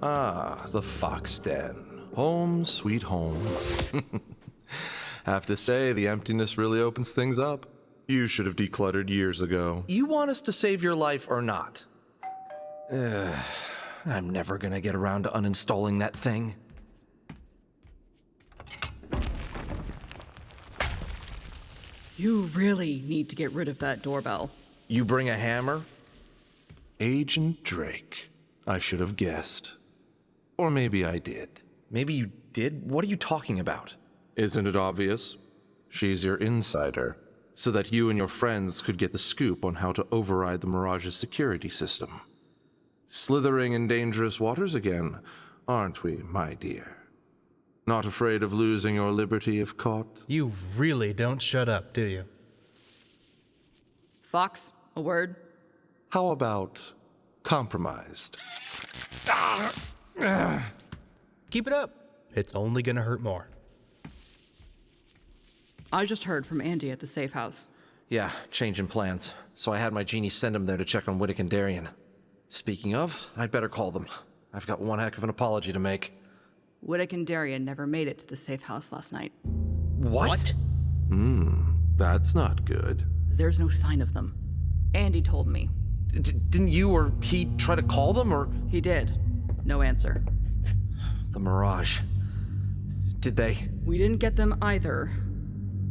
Ah, the Fox Den. Home, sweet home. Have to say, the emptiness really opens things up. You should have decluttered years ago. You want us to save your life or not? I'm never gonna get around to uninstalling that thing. You really need to get rid of that doorbell. You bring a hammer? Agent Drake. I should have guessed. Or maybe I did. Maybe you did? What are you talking about? Isn't it obvious? She's your insider, so that you and your friends could get the scoop on how to override the Mirage's security system. Slithering in dangerous waters again, aren't we, my dear? Not afraid of losing your liberty if caught? You really don't shut up, do you? Fox, a word? How about compromised? Keep it up. It's only gonna hurt more. I just heard from Andy at the safe house. Yeah, changing plans. So I had my genie send him there to check on Whittick and Darien. Speaking of, I'd better call them. I've got one heck of an apology to make. Whittick and Darien never made it to the safe house last night. What? That's not good. There's no sign of them. Andy told me. Didn't you or he try to call them, or? He did. No answer. The Mirage. Did they? We didn't get them either,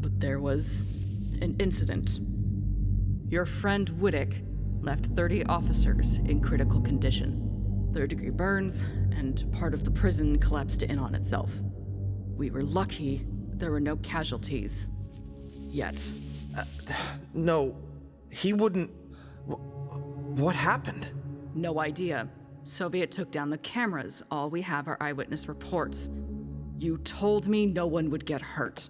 but there was an incident. Your friend Whittick left 30 officers in critical condition. Third-degree burns, and part of the prison collapsed in on itself. We were lucky there were no casualties. Yet. No, he wouldn't... What happened? No idea. Soviet took down the cameras. All we have are eyewitness reports. You told me no one would get hurt.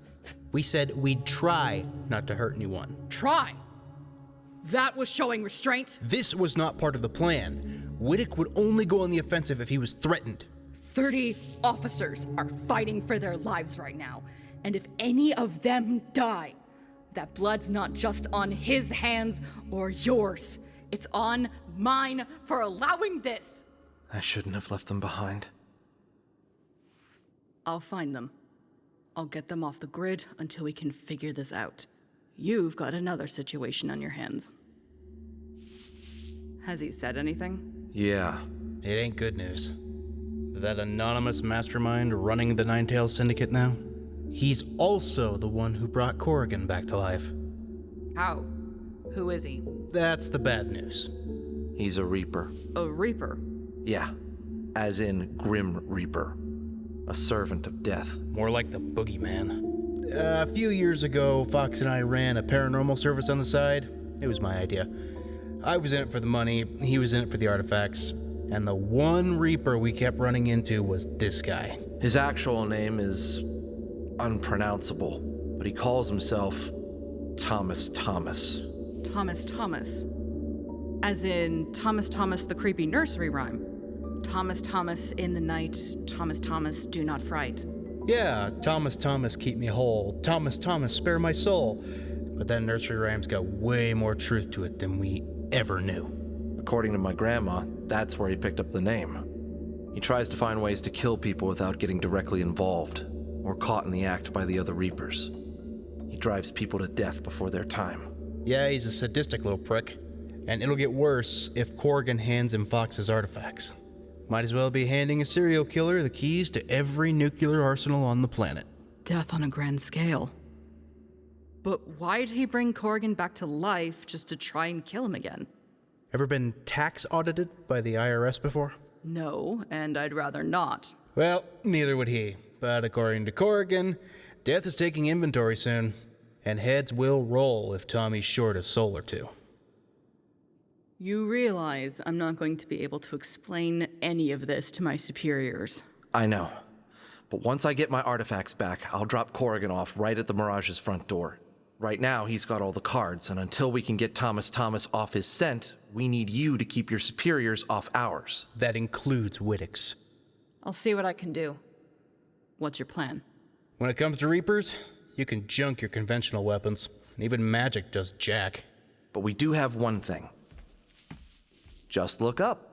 We said we'd try not to hurt anyone. Try! That was showing restraint? This was not part of the plan. Whittick would only go on the offensive if he was threatened. 30 officers are fighting for their lives right now. And if any of them die, that blood's not just on his hands or yours. It's on mine for allowing this. I shouldn't have left them behind. I'll find them. I'll get them off the grid until we can figure this out. You've got another situation on your hands. Has he said anything? Yeah. It ain't good news. That anonymous mastermind running the Ninetail Syndicate now? He's also the one who brought Corrigan back to life. How? Who is he? That's the bad news. He's a Reaper. A Reaper? Yeah. As in Grim Reaper. A servant of death. More like the boogeyman. A few years ago, Fox and I ran a paranormal service on the side. It was my idea. I was in it for the money, he was in it for the artifacts, and the one Reaper we kept running into was this guy. His actual name is unpronounceable, but he calls himself Thomas Thomas. Thomas Thomas. As in Thomas Thomas the creepy nursery rhyme. Thomas Thomas in the night, Thomas Thomas do not fright. Yeah, Thomas Thomas keep me whole, Thomas Thomas spare my soul. But that nursery rhyme's got way more truth to it than we ever knew. According to my grandma, that's where he picked up the name. He tries to find ways to kill people without getting directly involved, or caught in the act by the other Reapers. He drives people to death before their time. Yeah, he's a sadistic little prick. And it'll get worse if Corrigan hands him Fox's artifacts. Might as well be handing a serial killer the keys to every nuclear arsenal on the planet. Death on a grand scale. But why'd he bring Corrigan back to life just to try and kill him again? Ever been tax audited by the IRS before? No, and I'd rather not. Well, neither would he. But according to Corrigan, death is taking inventory soon. And heads will roll if Tommy's short a soul or two. You realize I'm not going to be able to explain any of this to my superiors. I know. But once I get my artifacts back, I'll drop Corrigan off right at the Mirage's front door. Right now, he's got all the cards, and until we can get Thomas Thomas off his scent, we need you to keep your superiors off ours. That includes Whittick's. I'll see what I can do. What's your plan? When it comes to Reapers, you can junk your conventional weapons. And even magic does jack. But we do have one thing. Just look up.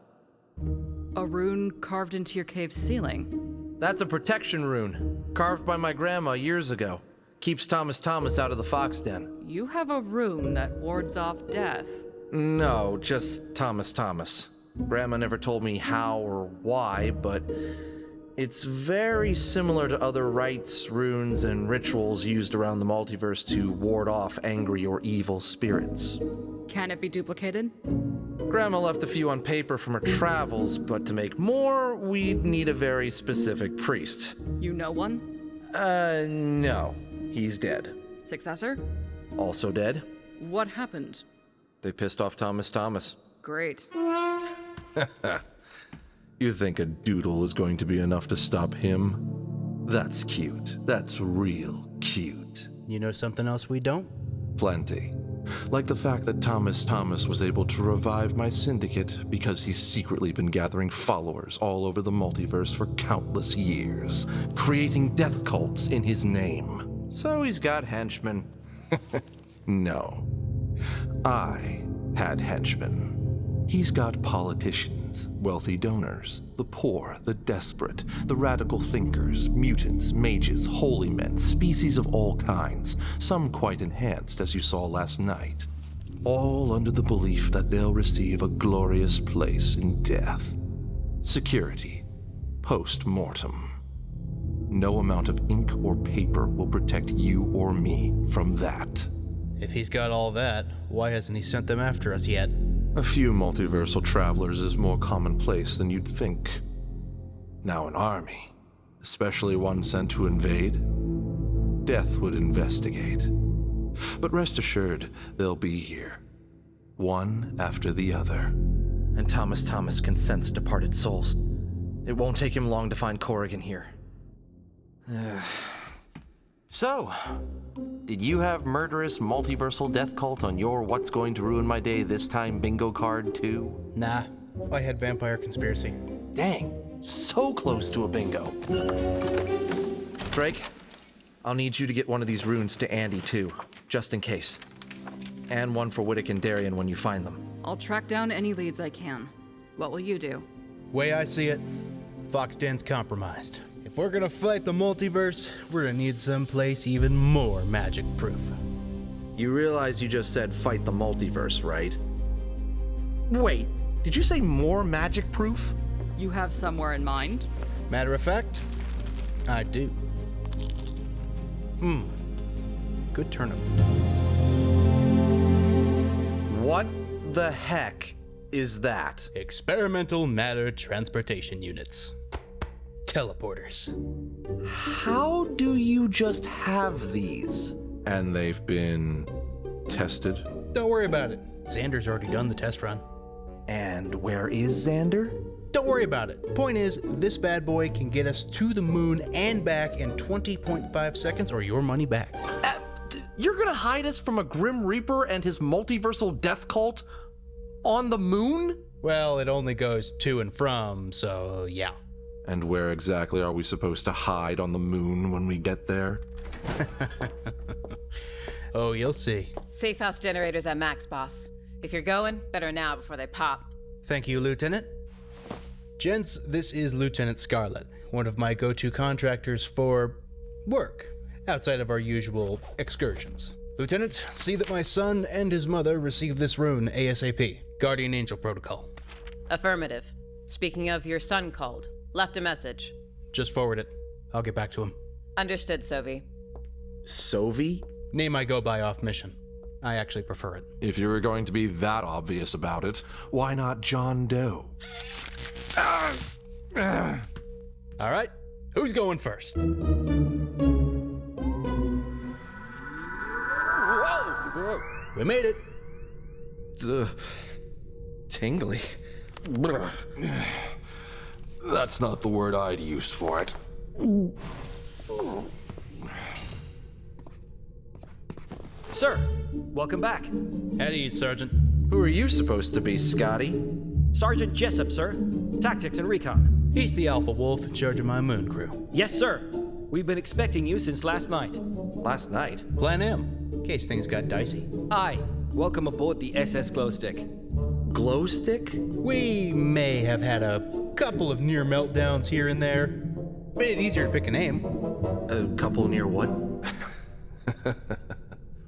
A rune carved into your cave's ceiling. That's a protection rune, carved by my grandma years ago. Keeps Thomas out of the fox den. You have a rune that wards off death. No, just Thomas. Grandma never told me how or why, but it's very similar to other rites, runes, and rituals used around the multiverse to ward off angry or evil spirits. Can it be duplicated? Grandma left a few on paper from her travels, but to make more, we'd need a very specific priest. You know one? No. He's dead. Successor? Also dead. What happened? They pissed off Thomas. Great. You think a doodle is going to be enough to stop him? That's cute. That's real cute. You know something else we don't? Plenty. Like the fact that Thomas was able to revive my syndicate because he's secretly been gathering followers all over the multiverse for countless years, creating death cults in his name. So he's got henchmen. No. I had henchmen. He's got politicians, wealthy donors, the poor, the desperate, the radical thinkers, mutants, mages, holy men, species of all kinds, some quite enhanced as you saw last night. All under the belief that they'll receive a glorious place in death. Security. Post-mortem. No amount of ink or paper will protect you or me from that. If he's got all that, why hasn't he sent them after us yet? A few multiversal travelers is more commonplace than you'd think. Now an army, especially one sent to invade, Death would investigate. But rest assured, they'll be here, one after the other. And Thomas can sense departed souls. It won't take him long to find Corrigan here. So, did you have murderous multiversal death cult on your What's Going to Ruin My Day This Time bingo card too? Nah, I had vampire conspiracy. Dang, so close to a bingo. Drake, I'll need you to get one of these runes to Andy too, just in case. And one for Whittick and Darien when you find them. I'll track down any leads I can. What will you do? Way I see it, Fox Den's compromised. If we're gonna fight the multiverse, we're gonna need someplace even more magic-proof. You realize you just said fight the multiverse, right? Wait, did you say more magic-proof? You have somewhere in mind? Matter of fact, I do. Good turnip. What the heck is that? Experimental matter transportation units. Teleporters. How do you just have these? And they've been tested? Don't worry about it. Xander's already done the test run. And where is Xander? Don't worry about it. Point is, this bad boy can get us to the moon and back in 20.5 seconds or your money back. You're gonna hide us from a Grim Reaper and his multiversal death cult on the moon? Well, it only goes to and from, so yeah. And where exactly are we supposed to hide on the moon when we get there? Oh, you'll see. Safe house generators at max, boss. If you're going, better now before they pop. Thank you, Lieutenant. Gents, this is Lieutenant Scarlet, one of my go-to contractors for work, outside of our usual excursions. Lieutenant, see that my son and his mother receive this rune ASAP. Guardian Angel Protocol. Affirmative. Speaking of, your son called. Left a message. Just forward it. I'll get back to him. Understood, Sovi. Sovi? Name I go by off mission. I actually prefer it. If you were going to be that obvious about it, why not John Doe? All right, who's going first? Whoa! We made it. Tingly. That's not the word I'd use for it. Sir, welcome back. At ease, Sergeant. Who are you supposed to be, Scotty? Sergeant Jessup, sir. Tactics and recon. He's the Alpha Wolf in charge of my moon crew. Yes, sir. We've been expecting you since last night. Last night? Plan M, in case things got dicey. Aye. Welcome aboard the SS Glowstick. Glow stick? We may have had a Couple of near meltdowns here and there. Made it easier to pick a name. A couple near what?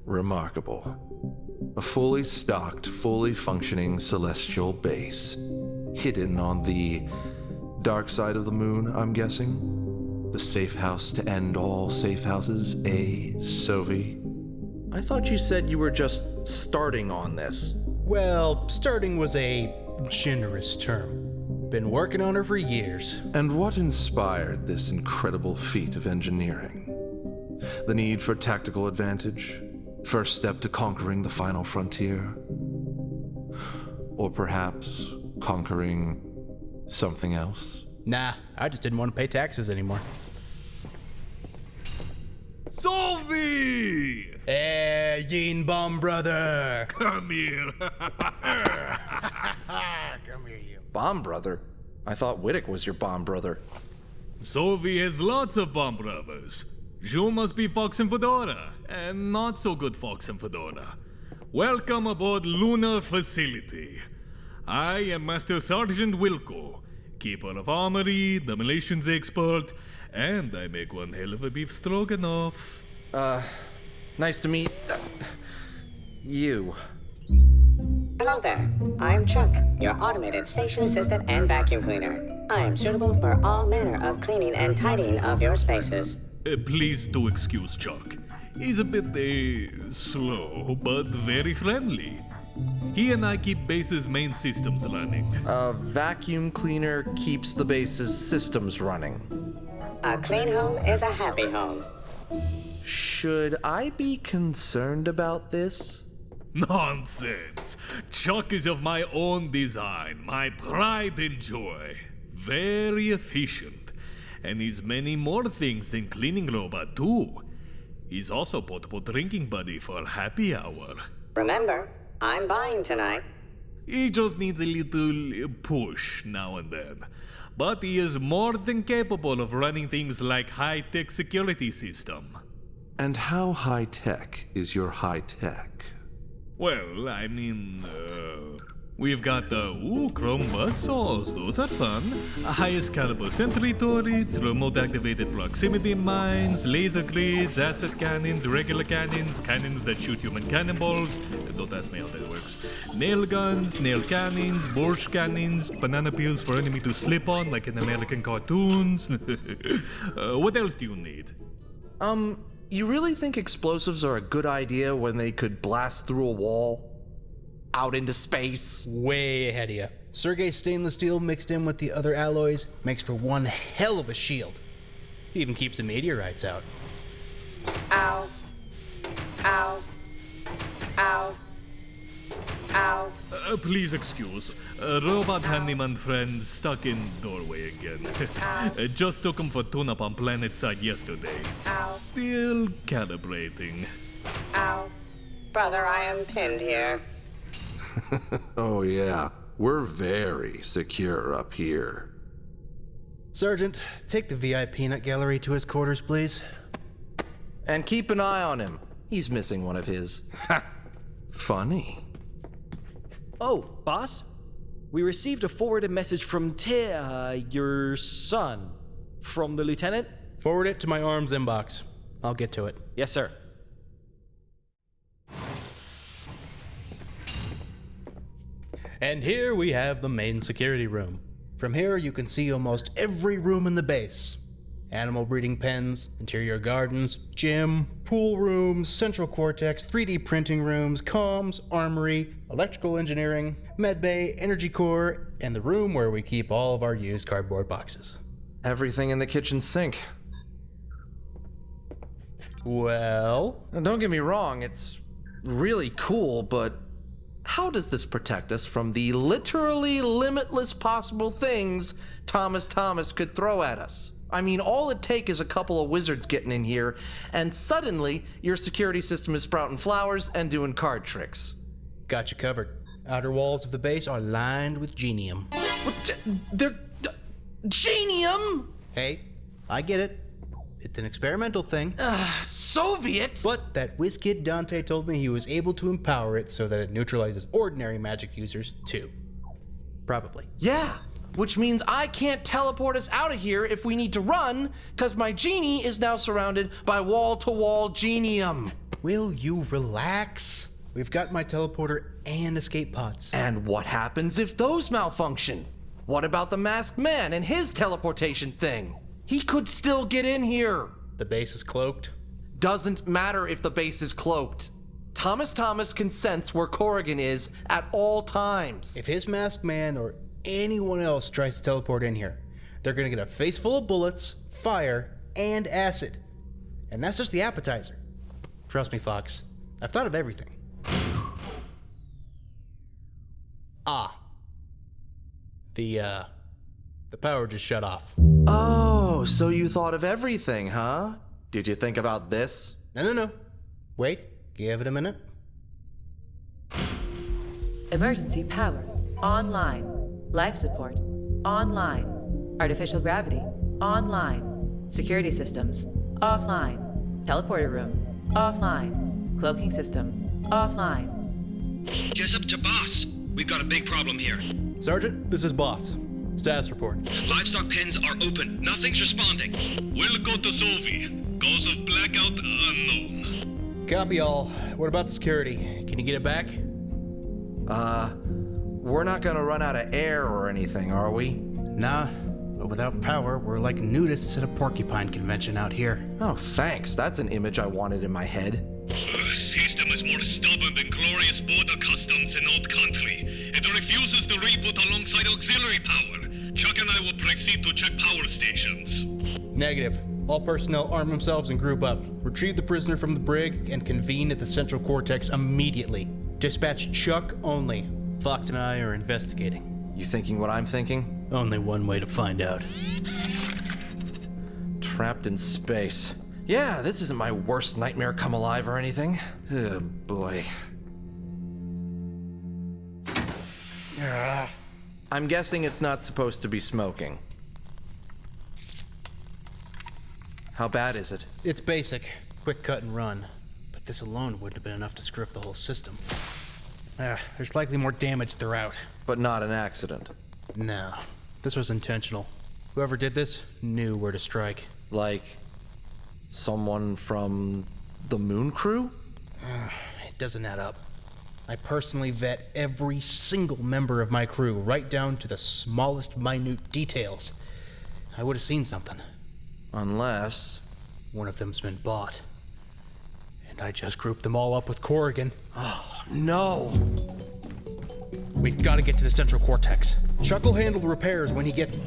Remarkable. A fully stocked, fully functioning celestial base. Hidden on the dark side of the moon, I'm guessing? The safe house to end all safe houses, Sovi? I thought you said you were just starting on this. Well, starting was a generous term. Been working on her for years. And what inspired this incredible feat of engineering? The need for tactical advantage? First step to conquering the final frontier? Or perhaps conquering something else? Nah, I just didn't want to pay taxes anymore. Sovi! Yin Bomb Brother! Come here. Come here, you. Bomb brother? I thought Whittick was your bomb brother. Sovi has lots of bomb brothers. You must be Fox and Fedora, and not so good Fox and Fedora. Welcome aboard Lunar Facility. I am Master Sergeant Wilco, keeper of armory, demolitions expert, and I make one hell of a beef stroganoff. Nice to meet you. Hello there. I'm Chuck, your automated station assistant and vacuum cleaner. I am suitable for all manner of cleaning and tidying of your spaces. Please do excuse Chuck. He's a bit, slow, but very friendly. He and I keep base's main systems running. A vacuum cleaner keeps the base's systems running. A clean home is a happy home. Should I be concerned about this? Nonsense! Chuck is of my own design, my pride and joy. Very efficient. And he's many more things than cleaning robot, too. He's also portable drinking buddy for happy hour. Remember, I'm buying tonight. He just needs a little push now and then. But he is more than capable of running things like high-tech security system. And how high-tech is your high-tech? Well, I mean, we've got the chrome buzzsaws, those are fun. Highest caliber sentry turrets, remote-activated proximity mines, laser grids, acid cannons, regular cannons, cannons that shoot human cannonballs. Don't ask me how that works. Nail guns, nail cannons, Borscht cannons, banana peels for enemy to slip on like in American cartoons. What else do you need? You really think explosives are a good idea when they could blast through a wall? Out into space? Way ahead of you. Sergei's stainless steel mixed in with the other alloys makes for one hell of a shield. He even keeps the meteorites out. Ow. Ow. Ow. Ow. Please excuse. Robot handyman friend stuck in doorway again. Just took him for tune-up on planet side yesterday. Ow. Still calibrating. Ow. Brother, I am pinned here. Oh yeah, we're very secure up here. Sergeant, take the VI peanut gallery to his quarters, please. And keep an eye on him. He's missing one of his. Funny. Oh, boss? We received a forwarded message from your son. From the lieutenant? Forward it to my arms inbox. I'll get to it. Yes, sir. And here we have the main security room. From here you can see almost every room in the base. Animal breeding pens, interior gardens, gym, pool rooms, central cortex, 3D printing rooms, comms, armory, electrical engineering, medbay, energy core, and the room where we keep all of our used cardboard boxes. Everything in the kitchen sink. Well? Now, don't get me wrong, it's really cool, but how does this protect us from the literally limitless possible things Thomas could throw at us? I mean, all it takes is a couple of wizards getting in here, and suddenly your security system is sprouting flowers and doing card tricks. Got you covered. Outer walls of the base are lined with genium. They're... Genium? Hey, I get it. It's an experimental thing. Soviet? But that whiz kid Dante told me he was able to empower it so that it neutralizes ordinary magic users, too. Probably. Yeah, which means I can't teleport us out of here if we need to run, because my genie is now surrounded by wall-to-wall genium. Will you relax? We've got my teleporter and escape pods. And what happens if those malfunction? What about the masked man and his teleportation thing? He could still get in here. The base is cloaked. Doesn't matter if the base is cloaked. Thomas can sense where Corrigan is at all times. If his masked man or anyone else tries to teleport in here, they're gonna get a face full of bullets, fire, and acid. And that's just the appetizer. Trust me, Fox. I've thought of everything. The power just shut off. Oh, so you thought of everything, huh? Did you think about this? No. Wait, give it a minute. Emergency power online. Life support online. Artificial gravity online. Security systems offline. Teleporter room offline. Cloaking system offline. Jessup to boss. We've got a big problem here. Sergeant, this is Boss. Status report. Livestock pens are open. Nothing's responding. Wilco to Sophie. Cause of blackout unknown. Copy all. What about the security? Can you get it back? We're not gonna run out of air or anything, are we? Nah, but without power, we're like nudists at a porcupine convention out here. Oh, thanks. That's an image I wanted in my head. System is more stubborn than glorious border customs in old country. It refuses to reboot alongside auxiliary power. Chuck and I will proceed to check power stations. Negative. All personnel arm themselves and group up. Retrieve the prisoner from the brig and convene at the central cortex immediately. Dispatch Chuck only. Fox and I are investigating. You thinking what I'm thinking? Only one way to find out. Trapped in space. Yeah, this isn't my worst nightmare come alive or anything. Oh, boy. I'm guessing it's not supposed to be smoking. How bad is it? It's basic. Quick cut and run. But this alone wouldn't have been enough to screw up the whole system. There's likely more damage throughout. But not an accident. No, this was intentional. Whoever did this knew where to strike. Like someone from the Moon Crew? It doesn't add up. I personally vet every single member of my crew, right down to the smallest minute details. I would have seen something. Unless one of them's been bought. And I just grouped them all up with Corrigan. Oh, no. We've got to get to the central cortex. Chuck will handle the repairs when he gets...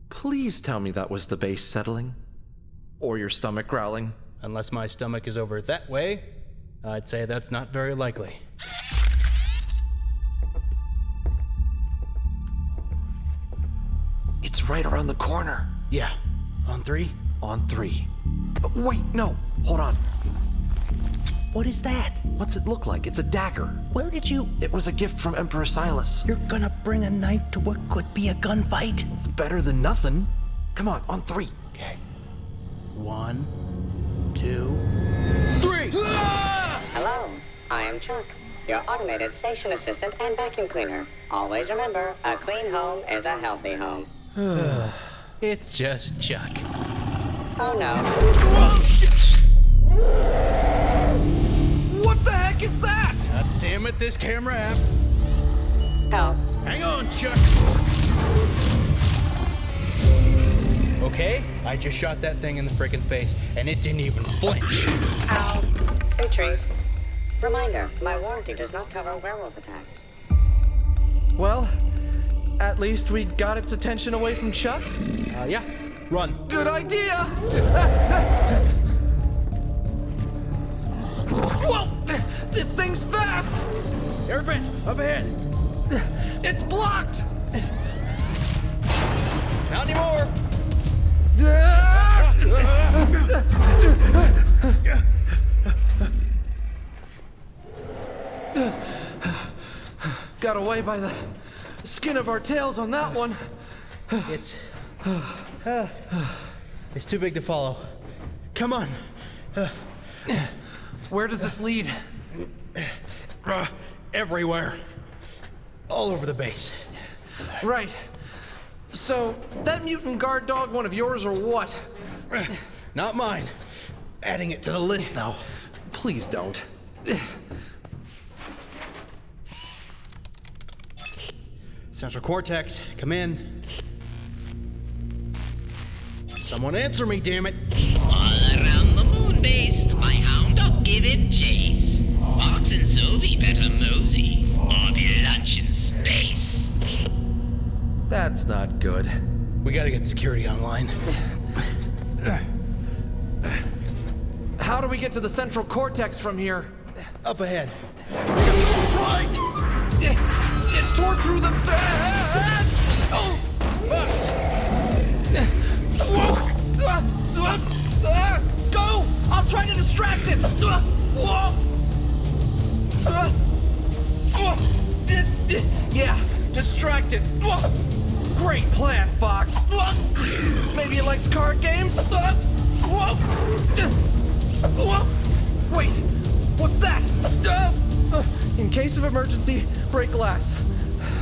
Please tell me that was the base settling. Or your stomach growling. Unless my stomach is over that way, I'd say that's not very likely. It's right around the corner. Yeah. On 3? On 3. Wait, no. Hold on. What is that? What's it look like? It's a dagger. Where did you... It was a gift from Emperor Silas. You're gonna bring a knife to what could be a gunfight? It's better than nothing. Come on 3. Okay. 1, 2, 3! Hello, I am Chuck, your automated station assistant and vacuum cleaner. Always remember, a clean home is a healthy home. It's just Chuck. Oh no. Oh, shit. What the heck is that? God damn it, this camera app. Help. Hang on, Chuck. Okay, I just shot that thing in the frickin' face, and it didn't even flinch. Ow. Retreat. Reminder, my warranty does not cover werewolf attacks. Well, at least we got its attention away from Chuck. Yeah. Run. Good idea! Whoa! This thing's fast! Air vent, up ahead. It's blocked! Not anymore. Got away by the skin of our tails on that one. It's too big to follow. Come on. Where does this lead? Everywhere. all over the base. Right. So, that mutant guard dog one of yours or what? Not mine. Adding it to the list, though. Please don't. Central Cortex, come in. Someone answer me, damn it! All around the moon base, my hound dog giving chase. Fox and Sylvie better mosey, or be lunch in space. That's not good. We gotta get security online. How do we get to the Central Cortex from here? Up ahead. Right! It tore through the bed! Oh! Go! I'll try to distract it! Yeah, distract it. Great plan, Fox. Maybe it likes card games? Wait, what's that? In case of emergency, break glass.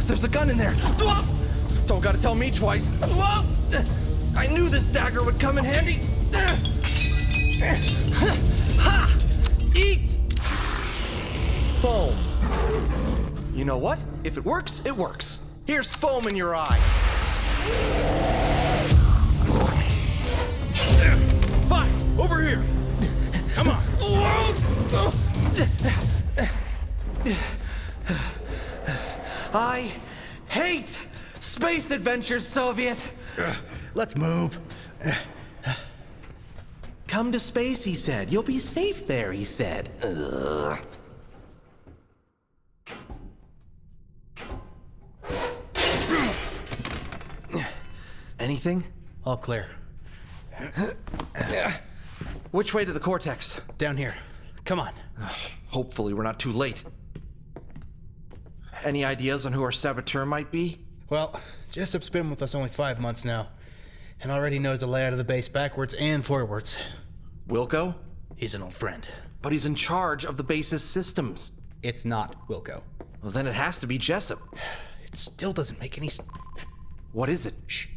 There's a gun in there. Don't gotta tell me twice. I knew this dagger would come in handy. Ha! Eat! Foam. You know what? If it works, it works. Here's foam in your eye. Fox, over here. Come on. I hate space adventures, Soviet. Let's move. Come to space, he said. You'll be safe there, he said. Anything? All clear. Which way to the Cortex? Down here. Come on. Hopefully we're not too late. Any ideas on who our saboteur might be? Well, Jessup's been with us only 5 months now, and already knows the layout of the base backwards and forwards. Wilco? He's an old friend. But he's in charge of the base's systems. It's not Wilco. Well, then it has to be Jessup. It still doesn't make any What is it? Shh.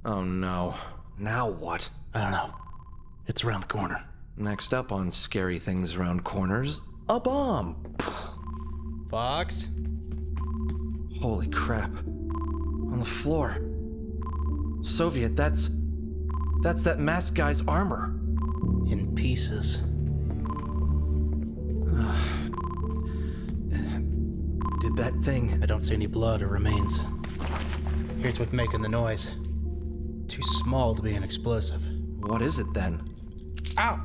Oh no. Now what? I don't know. It's around the corner. Next up on Scary Things Around Corners, a bomb. Fox? Holy crap. On the floor. Soviet, that's that masked guy's armor. In pieces. Did that thing... I don't see any blood or remains. Here's what's making the noise. Too small to be an explosive. What is it then? Ow!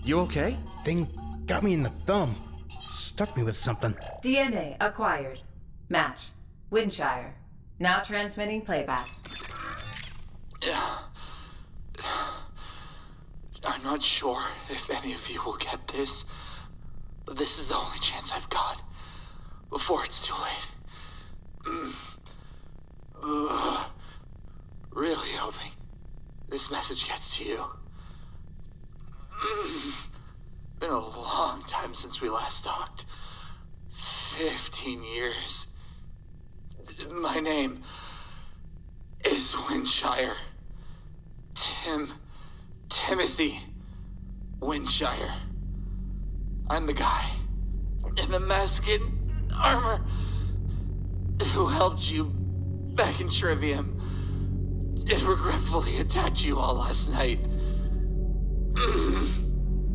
You okay? Thing got me in the thumb. Stuck me with something. DNA acquired. Match. Windshire. Now transmitting playback. I'm not sure if any of you will get this, but this is the only chance I've got before it's too late. Really hoping this message gets to you. Been a long time since we last talked. 15 years. My name is Windshire. Timothy Windshire. I'm the guy in the mask and armor who helped you back in Trivium and regretfully attacked you all last night.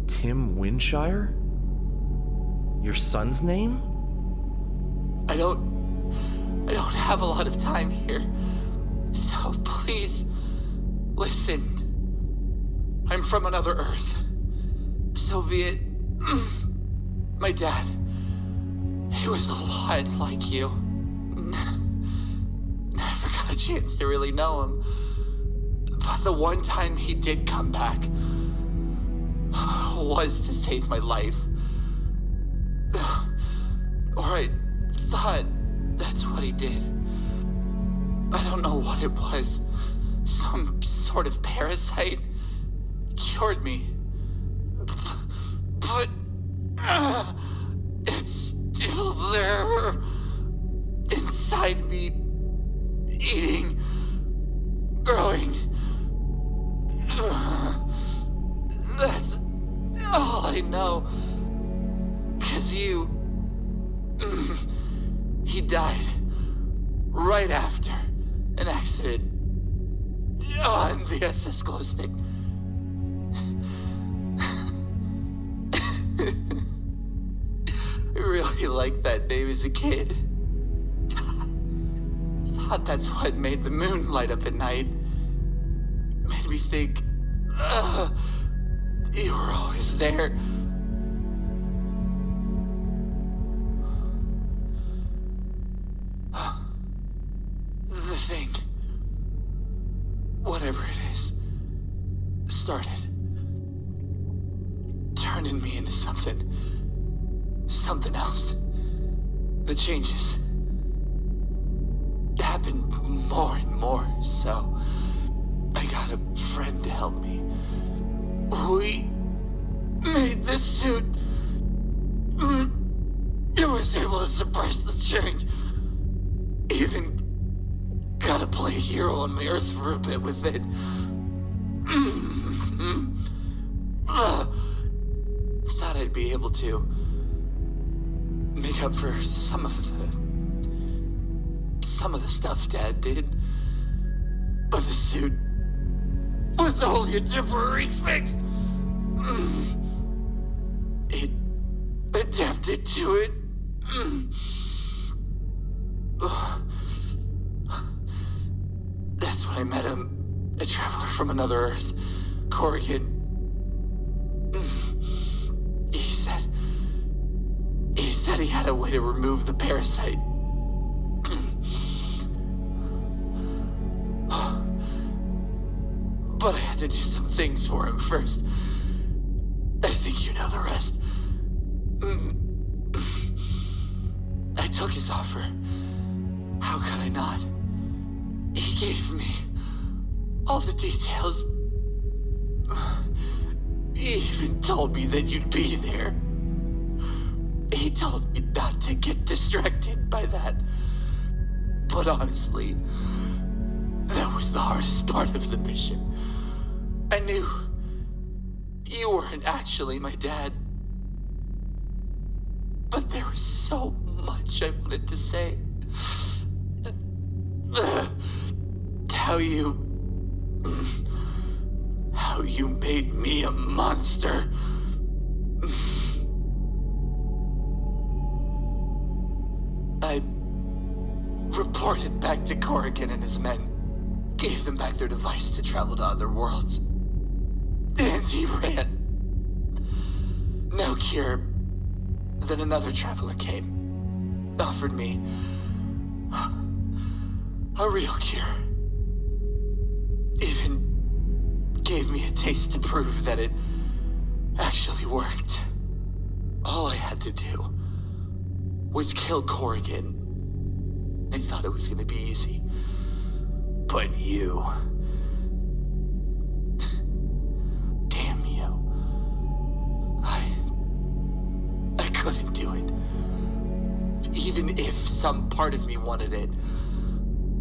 Tim Windshire? Your son's name? I don't have a lot of time here, so please listen. I'm from another Earth. Soviet. My dad. He was a lot like you. Never got a chance to really know him. But the one time he did come back was to save my life. Or I thought that's what he did. I don't know what it was. Some sort of parasite cured me. But it's still there. inside me, eating, growing. That's all I know. 'Cause he died right after an accident on the SS Glow Stick. I really liked that name as a kid. Thought that's what made the moon light up at night. Made me think, you were always there. The thing, whatever it is, started turning me into something else. The changes happened more and more, so I got a friend to help me. We made this suit. It was able to suppress the change. Even got to play hero on my Earth for a bit with it. Thought I'd be able to make up for some of the stuff Dad did. But the suit was only a temporary fix. It adapted to it. That's when I met him, a traveler from another Earth, Corrigan. He said he had a way to remove the parasite. But I had to do some things for him first. I think you know the rest. I took his offer. How could I not? He gave me all the details. He even told me that you'd be there. He told me not to get distracted by that. But honestly, that was the hardest part of the mission. I knew you weren't actually my dad. But there was so much I wanted to say. How you made me a monster. I reported back to Corrigan and his men. Gave them back their device to travel to other worlds. And he ran. No cure. Then another traveler came. Offered me a real cure. Even gave me a taste to prove that it actually worked. All I had to do was kill Corrigan. I thought it was gonna be easy. But you... Damn you. I couldn't do it. Even if some part of me wanted it,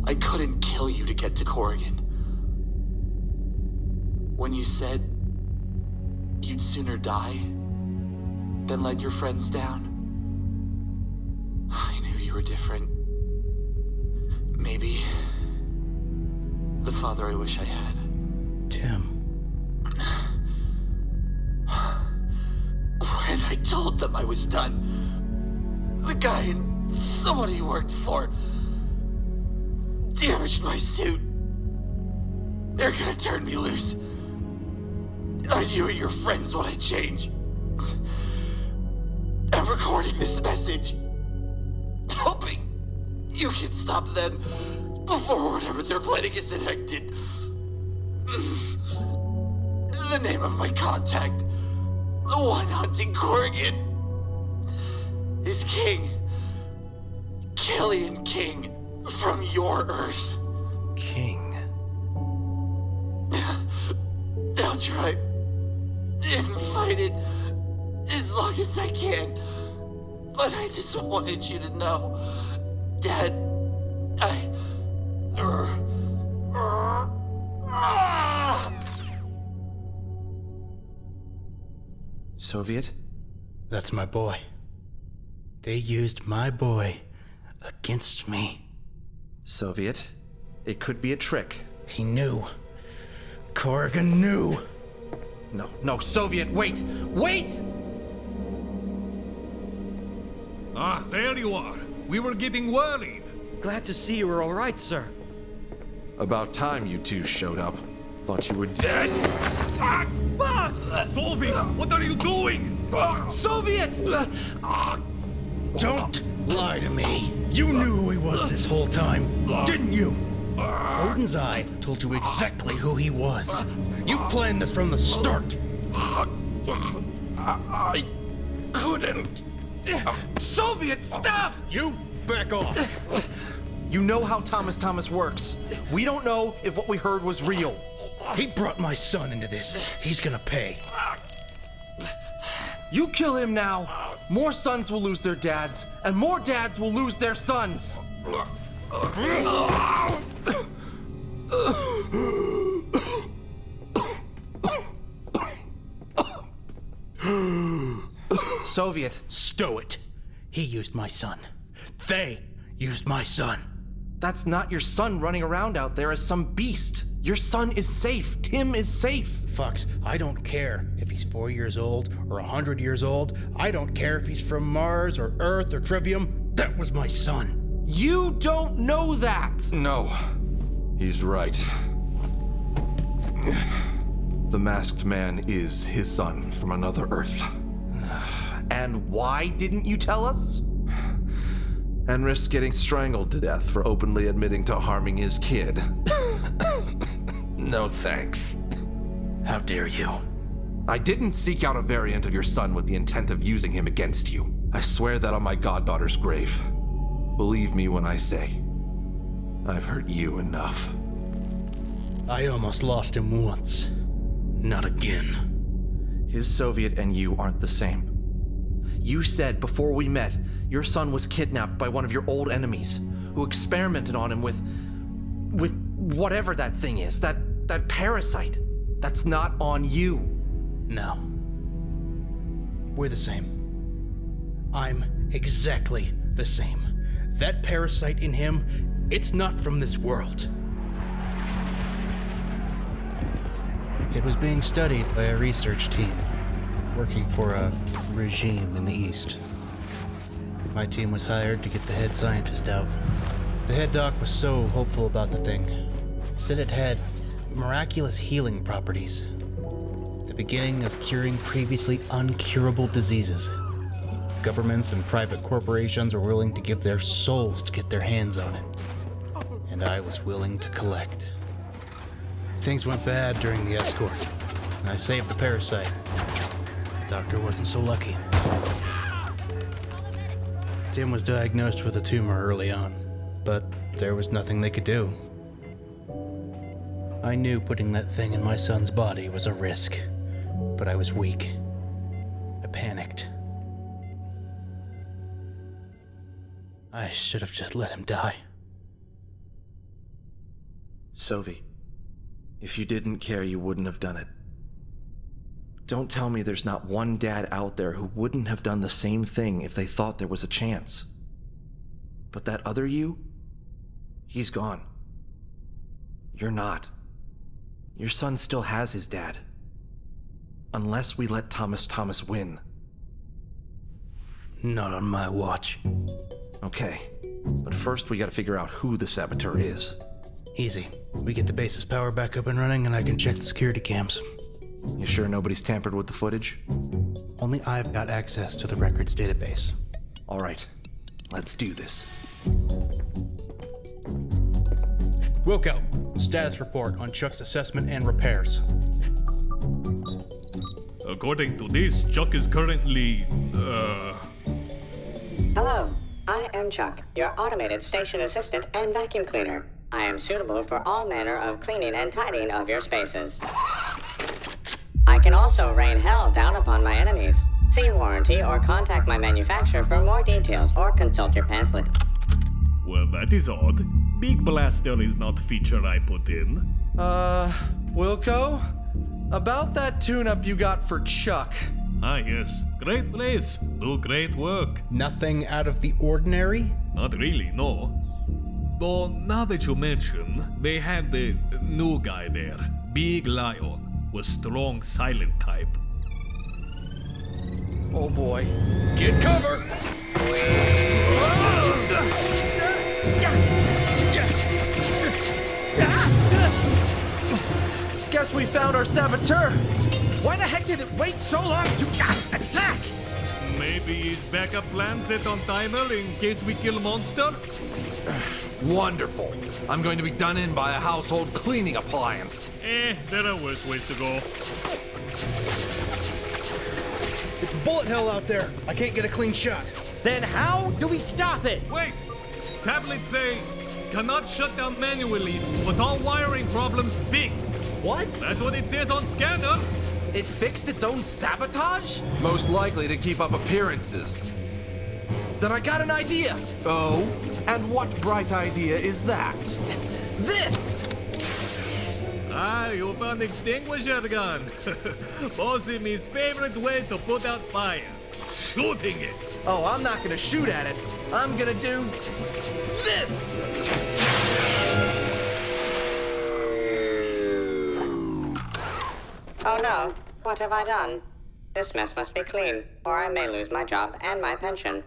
I couldn't kill you to get to Corrigan. When you said you'd sooner die than let your friends down, I knew you were different. Maybe the father I wish I had. Tim. When I told them I was done, the guy and someone he worked for damaged my suit. They're gonna turn me loose. Are you and your friends when I change? I'm recording this message, hoping you can stop them before whatever they're planning is enacted. The name of my contact, the one hunting Corrigan, is King. Killian King from your Earth. King. I'll try and fight it as long as I can. But I just wanted you to know, Dad Soviet? That's my boy. They used my boy against me. Soviet? It could be a trick. He knew. Corrigan knew. No, Soviet, wait! Wait! Ah, there you are. We were getting worried. Glad to see you were all right, sir. About time you two showed up. Thought you were dead. Boss! Soviet, what are you doing? Soviet! Don't lie to me. You knew who he was this whole time, didn't you? Odin's Eye told you exactly who he was. You planned this from the start. I couldn't. Soviet, stop! You back off. You know how Thomas works. We don't know if what we heard was real. He brought my son into this. He's gonna pay. You kill him now, more sons will lose their dads, and more dads will lose their sons. Soviet. Stow it. He used my son. They used my son. That's not your son running around out there as some beast. Your son is safe. Tim is safe. Fox, I don't care if he's 4 years old or 100 years old. I don't care if he's from Mars or Earth or Trivium. That was my son. You don't know that. No, he's right. The masked man is his son from another Earth. And why didn't you tell us? And risk getting strangled to death for openly admitting to harming his kid. No thanks. How dare you? I didn't seek out a variant of your son with the intent of using him against you. I swear that on my goddaughter's grave. Believe me when I say, I've hurt you enough. I almost lost him once. Not again. His Soviet and you aren't the same. You said before we met, your son was kidnapped by one of your old enemies, who experimented on him with whatever that thing is, that parasite. That's not on you. No. We're the same. I'm exactly the same. That parasite in him, it's not from this world. It was being studied by a research team, working for a regime in the East. My team was hired to get the head scientist out. The head doc was so hopeful about the thing. Said it had miraculous healing properties. The beginning of curing previously uncurable diseases. Governments and private corporations were willing to give their souls to get their hands on it. And I was willing to collect. Things went bad during the escort. I saved the parasite. The doctor wasn't so lucky. Tim was diagnosed with a tumor early on, but there was nothing they could do. I knew putting that thing in my son's body was a risk, but I was weak. I panicked. I should have just let him die. Sovi, if you didn't care, you wouldn't have done it. Don't tell me there's not one dad out there who wouldn't have done the same thing if they thought there was a chance. But that other you, he's gone. You're not. Your son still has his dad. Unless we let Thomas win. Not on my watch. Okay, but first we gotta figure out who the saboteur is. Easy. We get the base's power back up and running and I can check the security cams. You sure nobody's tampered with the footage? Only I've got access to the records database. All right, let's do this. Wilco, status report on Chuck's assessment and repairs. According to this, Chuck is currently, Hello, I am Chuck, your automated station assistant and vacuum cleaner. I am suitable for all manner of cleaning and tidying of your spaces. I can also rain hell down upon my enemies. See warranty or contact my manufacturer for more details or consult your pamphlet. Well, that is odd. Big blaster is not feature I put in. Wilco? About that tune-up you got for Chuck. Ah, yes. Great place. Do great work. Nothing out of the ordinary? Not really, no. Though, now that you mention, they had the new guy there. Big Lion. Was strong, silent type. Oh boy. Get cover! Guess we found our saboteur. Why the heck did it wait so long to attack? Maybe his backup plan set on timer in case we kill monster? Wonderful. I'm going to be done in by a household cleaning appliance. There are worse ways to go. It's bullet hell out there. I can't get a clean shot. Then how do we stop it? Wait! Tablets say, cannot shut down manually, but all wiring problems fixed. What? That's what it says on scanner. It fixed its own sabotage? Most likely to keep up appearances. Then I got an idea. Oh? And what bright idea is that? This! Ah, you found extinguisher gun. Bossy me's favorite way to put out fire. Shooting it. Oh, I'm not gonna shoot at it. I'm gonna do this! Oh no, what have I done? This mess must be cleaned, or I may lose my job and my pension.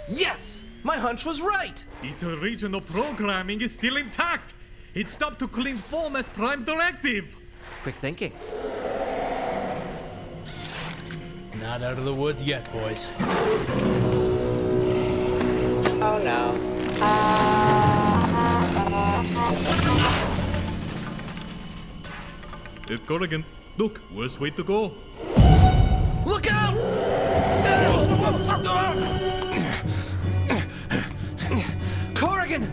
Yes! My hunch was right! Its original programming is still intact. It stopped to clean form as prime directive. Quick thinking. Not out of the woods yet, boys. Oh no. Corrigan, look, worst way to go. Look out! Corrigan!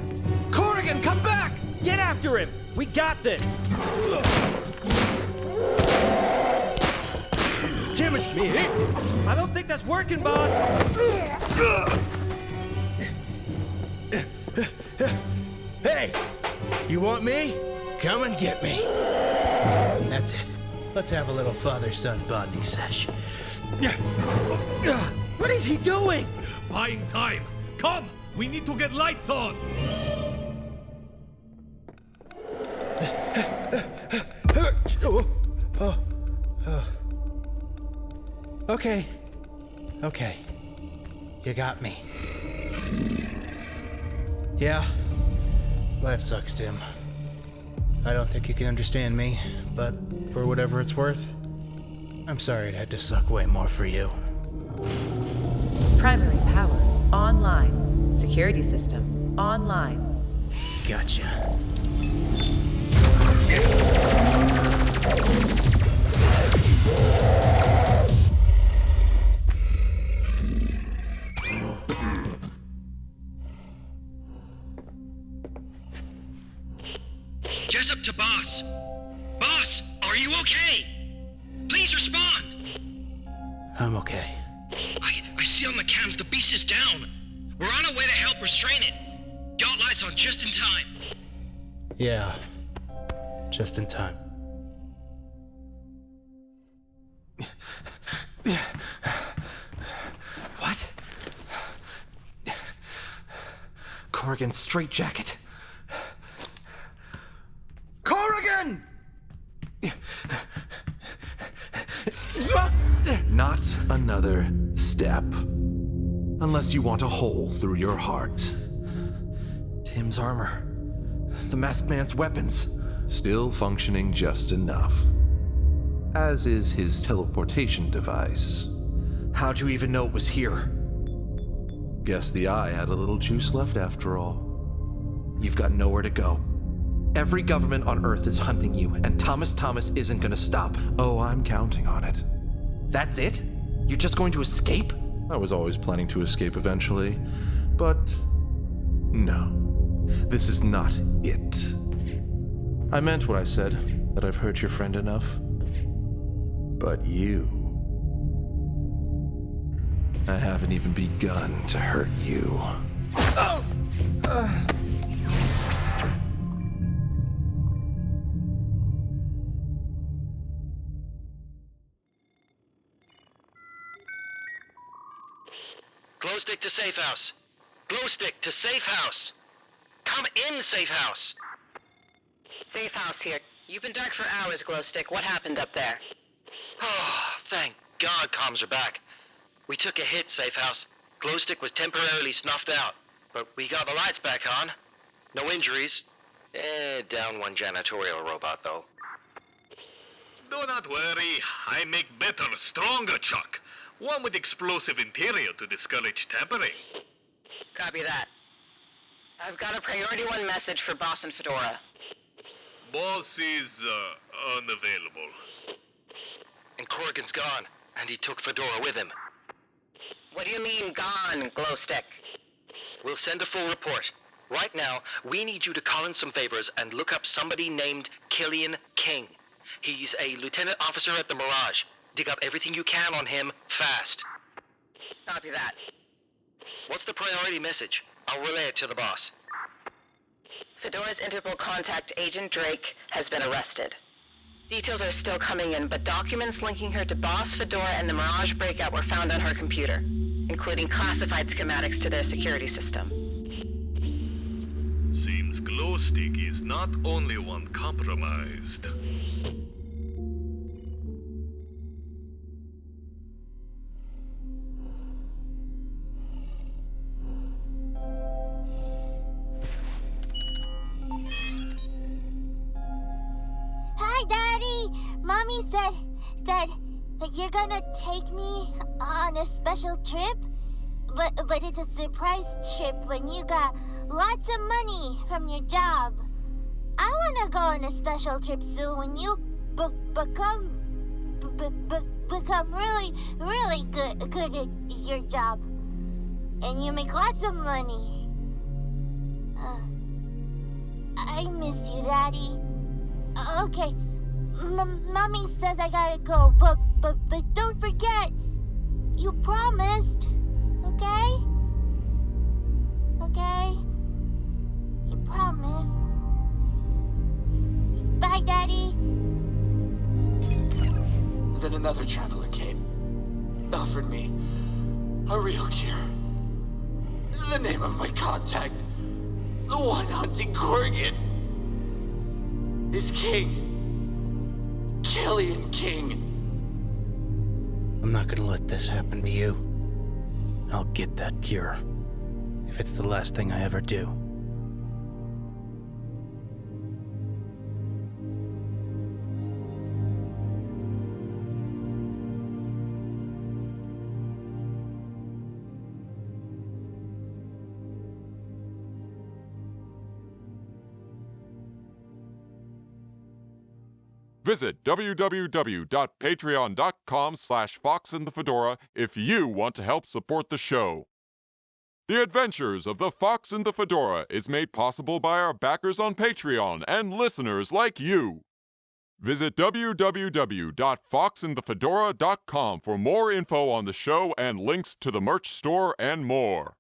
Corrigan, come back! Get after him! We got this! Damn it, me! I don't think that's working, boss! Hey! You want me? Come and get me. That's it. Let's have a little father-son bonding sesh. What is he doing? Buying time. Come! We need to get lights on! Okay. Okay. You got me. Yeah. Life sucks, Tim. I don't think you can understand me, but for whatever it's worth, I'm sorry it had to suck way more for you. Primary power online. Security system online. Gotcha. Jessup to boss. Boss, are you okay? Please respond. I'm okay. I see on the cams the beast is down. We're on our way to help restrain it. Got lights on just in time. Yeah. Just in time. What? Corrigan's straitjacket. Corrigan! Not another step. Unless you want a hole through your heart. Tim's armor. The masked man's weapons. Still functioning just enough. As is his teleportation device. How'd you even know it was here? Guess the eye had a little juice left after all. You've got nowhere to go. Every government on Earth is hunting you, and Thomas isn't gonna stop. Oh, I'm counting on it. That's it? You're just going to escape? I was always planning to escape eventually, but no. This is not it. I meant what I said, that I've hurt your friend enough. But you... I haven't even begun to hurt you. Glowstick to safe house. Glowstick to safe house. Come in, safe house. Safe house here. You've been dark for hours, Glowstick. What happened up there? Oh, thank God comms are back. We took a hit, safe house. Glowstick was temporarily snuffed out, but we got the lights back on. No injuries. Down one janitorial robot, though. Do not worry. I make better, stronger Chuck. One with explosive interior to discourage tampering. Copy that. I've got a priority 1 message for Boss and Fedora. Boss is, unavailable. And Corrigan's gone, and he took Fedora with him. What do you mean, gone, Glowstick? We'll send a full report. Right now, we need you to call in some favors and look up somebody named Killian King. He's a lieutenant officer at the Mirage. Dig up everything you can on him, fast. Copy that. What's the priority message? I'll relay it to the boss. Fedora's Interpol contact, Agent Drake, has been arrested. Details are still coming in, but documents linking her to Boss, Fedora, and the Mirage breakout were found on her computer, including classified schematics to their security system. Seems Glowstick is not only one compromised. Hi, Daddy! Mommy said that you're gonna take me on a special trip? But it's a surprise trip when you got lots of money from your job. I wanna go on a special trip soon when you become really good at your job. And you make lots of money. I miss you, Daddy. Okay, Mommy says I gotta go, but don't forget, you promised, okay? Okay? You promised. Bye, Daddy. Then another traveler came, offered me a real cure. The name of my contact, the one hunting Corrigan, is King. Killian King. I'm not gonna let this happen to you. I'll get that cure, if it's the last thing I ever do. Visit www.patreon.com/FoxandtheFedora if you want to help support the show. The Adventures of the Fox and the Fedora is made possible by our backers on Patreon and listeners like you. Visit www.foxandthefedora.com for more info on the show and links to the merch store and more.